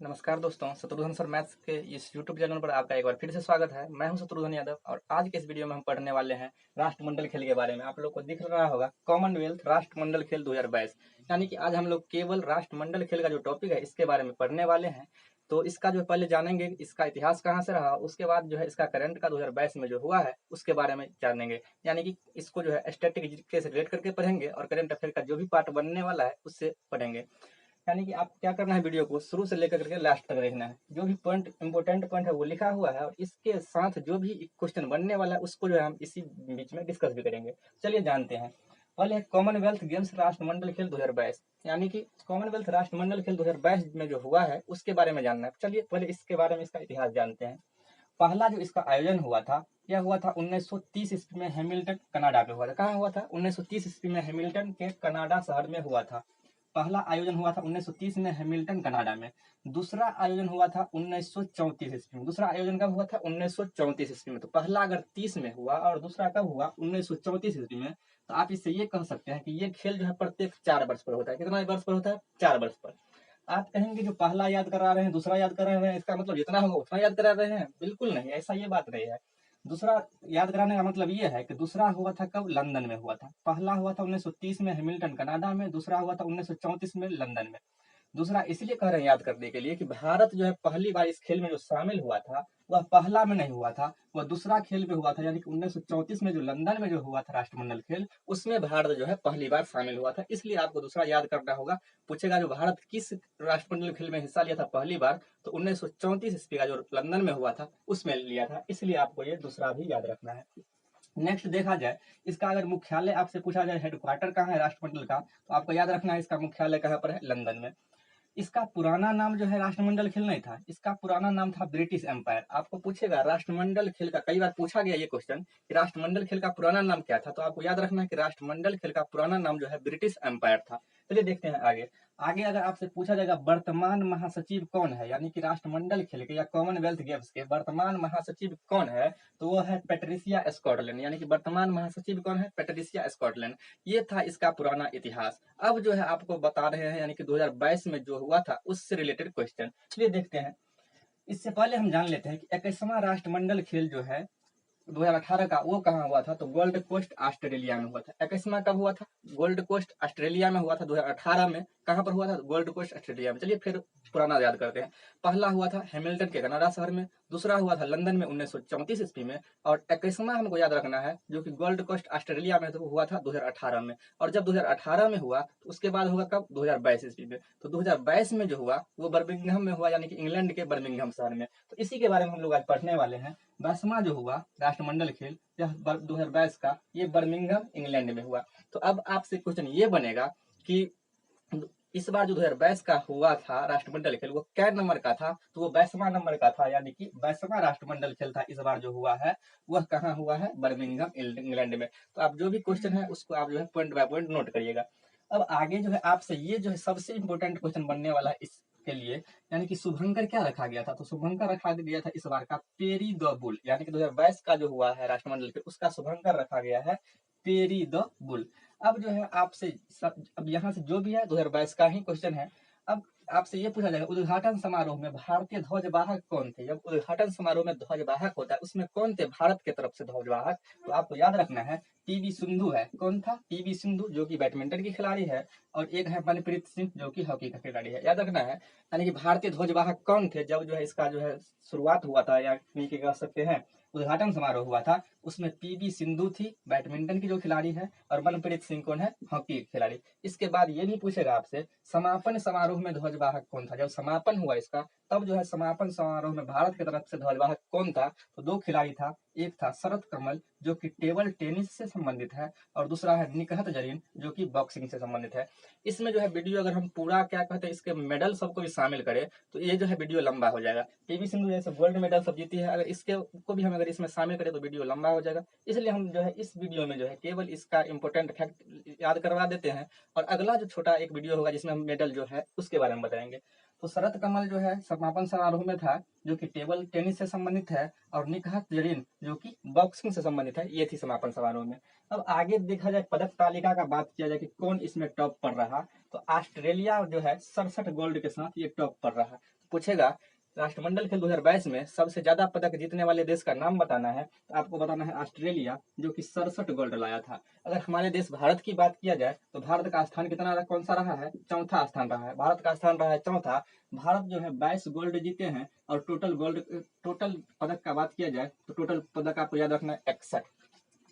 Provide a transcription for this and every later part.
नमस्कार दोस्तों, Shatrughan sir maths के इस यूट्यूब चैनल पर आपका एक बार फिर से स्वागत है। मैं हूं शत्रुघ्न यादव और आज के इस वीडियो में हम पढ़ने वाले हैं राष्ट्रमंडल खेल के बारे में। आप लोग को दिख रहा होगा कॉमनवेल्थ राष्ट्रमंडल खेल 2022, यानी कि आज हम लोग केवल राष्ट्रमंडल खेल का जो टॉपिक है इसके बारे में पढ़ने वाले हैं। तो इसका जो पहले जानेंगे इसका इतिहास कहाँ से रहा, उसके बाद जो है इसका करंट का 2022 में जो हुआ है उसके बारे में जानेंगे। यानी कि इसको जो है स्टैटिक जीके से रिलेट करके पढ़ेंगे और करंट अफेयर का जो भी पार्ट बनने वाला है उससे पढ़ेंगे। यानी कि आप क्या करना है, वीडियो को शुरू से लेकर के लास्ट तक देखना है। जो भी पॉइंट इंपोर्टेंट पॉइंट है वो लिखा हुआ है और इसके साथ जो भी क्वेश्चन बनने वाला है उसको जो है हम इसी बीच में डिस्कस भी करेंगे। चलिए जानते हैं। पहले है कॉमनवेल्थ गेम्स राष्ट्रमंडल खेल 2022, यानी कि कॉमनवेल्थ राष्ट्रमंडल खेल 2022 में जो हुआ है उसके बारे में जानना है। चलिए पहले इसके बारे में इसका इतिहास जानते हैं। पहला जो इसका आयोजन हुआ था यह हुआ था 1930 ईस्वी में हैमिल्टन कनाडा में हुआ था। कहाँ हुआ था? 1930 ईस्वी में हैमिल्टन के कनाडा शहर में हुआ था। पहला आयोजन हुआ था 1930 में हैमिल्टन कनाडा में। दूसरा आयोजन हुआ था 1934 ईस्वी में। दूसरा आयोजन कब हुआ था? 1934 ईस्वी में। तो पहला अगर 30 में हुआ और दूसरा कब हुआ? 1934 ईस्वी में। तो आप इससे ये कह सकते हैं कि ये खेल जो है प्रत्येक 4 वर्ष पर होता है। कितना वर्ष पर होता है? 4 वर्ष पर। आप कहेंगे जो पहला याद करा रहे हैं दूसरा याद करा रहे हैं, इसका मतलब जितना होगा उतना याद करा रहे हैं? बिल्कुल नहीं, ऐसा ये बात नहीं है। दूसरा याद कराने का मतलब ये है कि दूसरा हुआ था कब? लंदन में हुआ था। पहला हुआ था 1930 में हैमिल्टन कनाडा में, दूसरा हुआ था 1934 में लंदन में। दूसरा इसलिए कह रहे हैं याद करने के लिए कि भारत जो है पहली बार इस खेल में जो शामिल हुआ था वह पहला में नहीं हुआ था, वह दूसरा खेल में हुआ था। यानी कि 1934 में जो लंदन में जो हुआ था राष्ट्रमंडल खेल, उसमें भारत जो है पहली बार शामिल हुआ था। इसलिए आपको दूसरा याद करना होगा। पूछेगा जो भारत किस राष्ट्रमंडल खेल में हिस्सा लिया था पहली बार, तो 1934 ईस्वी का जो लंदन में हुआ था उसमें लिया था। इसलिए आपको ये दूसरा भी याद रखना है। नेक्स्ट देखा जाए, इसका अगर मुख्यालय आपसे पूछा जाए हेडक्वार्टर कहाँ है राष्ट्रमंडल का, तो आपको याद रखना है इसका मुख्यालय कहाँ पर है? लंदन में। इसका पुराना नाम जो है राष्ट्रमंडल खेल नहीं था, इसका पुराना नाम था ब्रिटिश एम्पायर। आपको पूछेगा राष्ट्रमंडल खेल का, कई बार पूछा गया ये क्वेश्चन कि राष्ट्रमंडल खेल का पुराना नाम क्या था, तो आपको याद रखना है कि राष्ट्रमंडल खेल का पुराना नाम जो है ब्रिटिश एम्पायर था। चलिए देखते हैं आगे। आगे अगर आपसे पूछा जाएगा वर्तमान महासचिव कौन है, यानी कि राष्ट्रमंडल खेल के या कॉमनवेल्थ गेम्स के वर्तमान महासचिव कौन है, तो वो है पैट्रिसिया स्कॉटलैंड। यानी कि वर्तमान महासचिव कौन है? Patricia Scotland. ये था इसका पुराना इतिहास। अब जो है आपको बता रहे हैं, यानी कि 2022 में जो हुआ था उससे रिलेटेड क्वेश्चन। चलिए देखते हैं। इससे पहले हम जान लेते हैं कि 21वां राष्ट्रमंडल खेल जो है 2018 का वो कहाँ हुआ था, तो गोल्ड कोस्ट ऑस्ट्रेलिया में हुआ था। 21वां कब हुआ था? गोल्ड कोस्ट ऑस्ट्रेलिया में हुआ था 2018 में। कहाँ पर हुआ था? गोल्ड कोस्ट ऑस्ट्रेलिया में। चलिए फिर पुराना याद करते हैं। पहला हुआ था हैमिल्टन के कनाडा शहर में, दूसरा हुआ था लंदन में 1934 ईस्वी में, और 21वां हमको याद रखना है जो कि गोल्ड कोस्ट ऑस्ट्रेलिया में तो हुआ था 2018 में। और जब 2018 में हुआ तो उसके बाद होगा कब? 2022 ईस्वी में। तो 2022 में जो हुआ वो बर्मिंघम में हुआ, यानी कि इंग्लैंड के बर्मिंघम शहर में। तो इसी के बारे में हम लोग आज पढ़ने वाले हैं। 22वां जो हुआ राष्ट्रमंडल खेल यह 2022 का, ये बर्मिंघम इंग्लैंड में हुआ। तो अब आपसे क्वेश्चन ये बनेगा कि इस बार जो 2022 का हुआ था राष्ट्रमंडल खेल वो क्या नंबर का था, तो वो 22वां नंबर का था। यानी कि 22वां राष्ट्रमंडल खेल था इस बार जो हुआ है, वह कहाँ हुआ है? बर्मिंघम इंग्लैंड में। तो आप जो भी क्वेश्चन है उसको आप जो है पॉइंट बाय पॉइंट नोट करिएगा। अब आगे जो है आपसे ये जो है सबसे इंपॉर्टेंट क्वेश्चन बनने वाला है इसके लिए, यानी कि शुभंकर क्या रखा गया था, तो शुभंकर रखा गया था इस बार का पेरी द बुल। यानी कि 2022 का जो हुआ है राष्ट्रमंडल खेल उसका शुभंकर रखा गया है पेरी द बुल। अब जो है आपसे अब यहाँ से जो भी है 2022 का ही क्वेश्चन है। अब आपसे ये पूछा जाएगा उद्घाटन समारोह में भारतीय ध्वजवाहक कौन थे। जब उद्घाटन समारोह में ध्वजवाहक होता है उसमें कौन थे भारत की तरफ से ध्वजवाहक, तो आपको याद रखना है पीवी सिंधु है। कौन था? पीवी सिंधु, जो कि बैडमिंटन की खिलाड़ी है, और एक है मनप्रीत सिंह जो कि हॉकी का खिलाड़ी है। याद रखना है। यानी कि भारतीय ध्वजवाहक कौन थे जब जो है इसका जो है शुरुआत हुआ था, या कह सकते हैं उद्घाटन समारोह हुआ था, उसमें पीवी सिंधु थी बैडमिंटन की जो खिलाड़ी है, और मनप्रीत सिंह कौन है? हॉकी खिलाड़ी। इसके बाद ये भी पूछेगा आपसे समापन समारोह में ध्वजवाहक कौन था। जब समापन हुआ इसका तब जो है समापन समारोह में भारत की तरफ से ध्वजवाहक कौन था, तो दो खिलाड़ी था। एक था शरत कमल जो कि टेबल टेनिस से संबंधित है, और दूसरा है निकहत जरीन जो कि बॉक्सिंग से संबंधित है। इसमें जो है वीडियो अगर हम पूरा क्या कहते हैं इसके मेडल सबको भी शामिल करें तो ये जो है वीडियो लंबा हो जाएगा। पीवी सिंधु जैसे गोल्ड मेडल सब जीती है, अगर इसके को भी हम अगर इसमें शामिल करें तो वीडियो लंबा हो जाएगा। इसलिए हम जो है इस वीडियो में जो है केवल इसका इंपॉर्टेंट फैक्ट याद करवा देते हैं, और अगला जो छोटा एक वीडियो होगा जिसमें हम मेडल जो है उसके बारे में बताएंगे। तो शरत कमल जो है समापन समारोह में था जो कि टेबल टेनिस से संबंधित है, और निकहत जरीन जो कि बॉक्सिंग से संबंधित है, ये थी समापन समारोह में। अब आगे देखा जाए पदक तालिका का बात किया जाए कि कौन इसमें टॉप पर रहा, तो ऑस्ट्रेलिया जो है 67 गोल्ड के साथ ये टॉप पर रहा। पूछेगा राष्ट्रमंडल खेल 2022 में सबसे ज्यादा पदक जीतने वाले देश का नाम बताना है, तो आपको बताना है ऑस्ट्रेलिया, जो कि 67 गोल्ड लाया था। अगर हमारे देश भारत की बात किया जाए तो भारत का स्थान कितना कौन सा रहा है? चौथा स्थान रहा है। भारत का स्थान रहा है चौथा। भारत जो है 22 गोल्ड जीते हैं और टोटल पदक का बात किया जाए तो टोटल पदक आपको याद रखना है 61।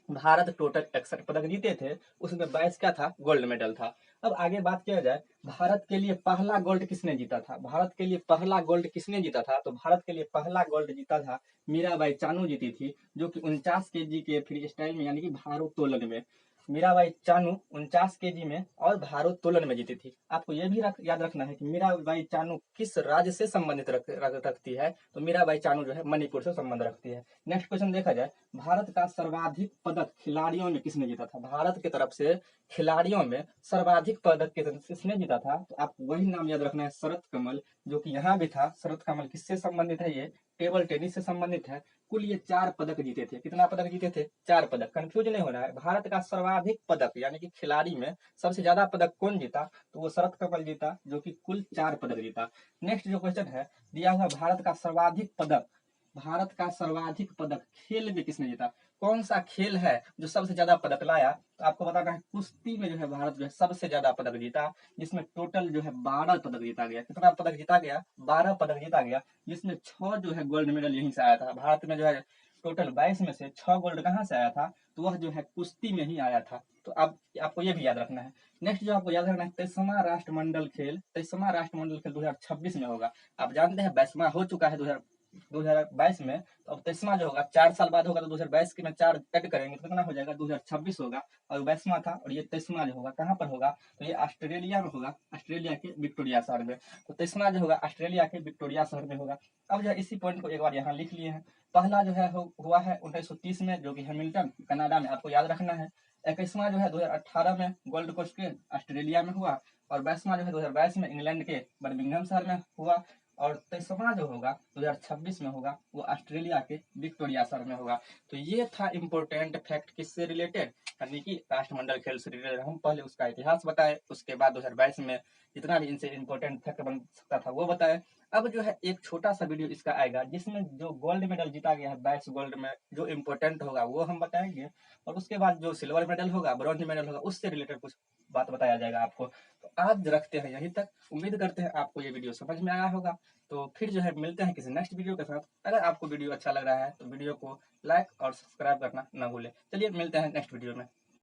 भारत टोटल 61 पदक जीते थे, उसमें 22 क्या था? गोल्ड मेडल था। अब आगे बात किया जाए भारत के लिए पहला गोल्ड किसने जीता था? भारत के लिए पहला गोल्ड किसने जीता था? तो भारत के लिए पहला गोल्ड जीता था मीराबाई चानू जीती थी, जो कि 49 kg के फ्री स्टाइल में यानी कि भारोत्तोलन में मीराबाई चानू 49 kg में और भारोत्तोलन में जीती थी। आपको यह भी याद रखना है कि मीराबाई चानू किस राज्य से संबंधित रखती है? तो मीराबाई चानू जो है मणिपुर से संबंध रखती है। नेक्स्ट क्वेश्चन देखा जाए, भारत का सर्वाधिक पदक खिलाड़ियों में किसने जीता था? भारत की तरफ से खिलाड़ियों में सर्वाधिक पदक किसने जीता था? तो आपको वही नाम याद रखना है, शरत कमल, जो कि यहाँ भी था। शरत कमल किससे संबंधित है? ये टेबल टेनिस से संबंधित है। कुल ये 4 पदक जीते थे। कितना पदक जीते थे? 4 पदक। कंफ्यूज नहीं होना है। भारत का सर्वाधिक पदक यानी कि खिलाड़ी में सबसे ज्यादा पदक कौन जीता? तो वो शरत कमल जीता, जो कि कुल 4 पदक जीता। नेक्स्ट जो क्वेश्चन है दिया हुआ, भारत का सर्वाधिक पदक खेल में किसने जीता? कौन सा खेल है जो सबसे ज्यादा पदक लाया? तो आपको बताना है कुश्ती में जो है भारत जो है सबसे ज्यादा पदक जीता, जिसमें टोटल जो है 12 पदक जीता गया। कितना पदक जीता गया? 12 पदक जीता गया, जिसमें 6 जो है गोल्ड मेडल यहीं से आया था। भारत में जो है टोटल 22 में से 6 गोल्ड कहाँ से आया था? तो वह जो है कुश्ती में ही आया था। तो अब आपको ये भी याद रखना है। नेक्स्ट जो आपको याद रखना है, 23वां राष्ट्रमंडल खेल 2026 में होगा। आप जानते हैं 22वां हो चुका है 2022 में, तो अब 23वां जो होगा 4 साल बाद होगा, तो 2022 के में 4 ऐड करेंगे तो कितना हो जाएगा? 2026 होगा। और 22वां था और ये 23वां जो होगा कहाँ पर होगा? तो ये ऑस्ट्रेलिया में होगा, ऑस्ट्रेलिया के विक्टोरिया शहर में। तो 23वां जो होगा ऑस्ट्रेलिया के विक्टोरिया शहर में होगा। अब जो है इसी पॉइंट को एक बार यहाँ लिख लिए हैं। पहला जो है हुआ है 1930 में, जो कि हैमिल्टन कनाडा में, आपको याद रखना है। 21वां जो है 2018 में गोल्ड कोस्ट के ऑस्ट्रेलिया में हुआ। और 22वां जो है 2022 में इंग्लैंड के बर्मिंघम शहर में हुआ। और 23वां जो होगा 2026 में होगा, वो ऑस्ट्रेलिया के विक्टोरिया शहर में होगा। तो ये था इंपोर्टेंट फैक्ट किससे रिलेटेड, यानी कि राष्ट्रमंडल खेल से रिलेटेड। हम पहले उसका इतिहास बताए, उसके बाद 2022 में जितना भी इनसे इंपोर्टेंट फैक्ट बन सकता था वो बताए। अब जो है एक छोटा सा वीडियो इसका आएगा, जिसमें जो गोल्ड मेडल जीता गया है 22 गोल्ड में, जो इंपोर्टेंट होगा वो हम बताएंगे। और उसके बाद जो सिल्वर मेडल होगा, ब्रॉन्ज मेडल होगा, उससे रिलेटेड कुछ बात बताया जाएगा आपको। तो आज रखते हैं यहीं तक। उम्मीद करते हैं आपको ये वीडियो समझ में आया होगा। तो फिर जो है मिलते हैं किसी नेक्स्ट वीडियो के साथ। अगर आपको वीडियो अच्छा लग रहा है तो वीडियो को लाइक और सब्सक्राइब करना ना भूलें। चलिए मिलते हैं नेक्स्ट वीडियो में।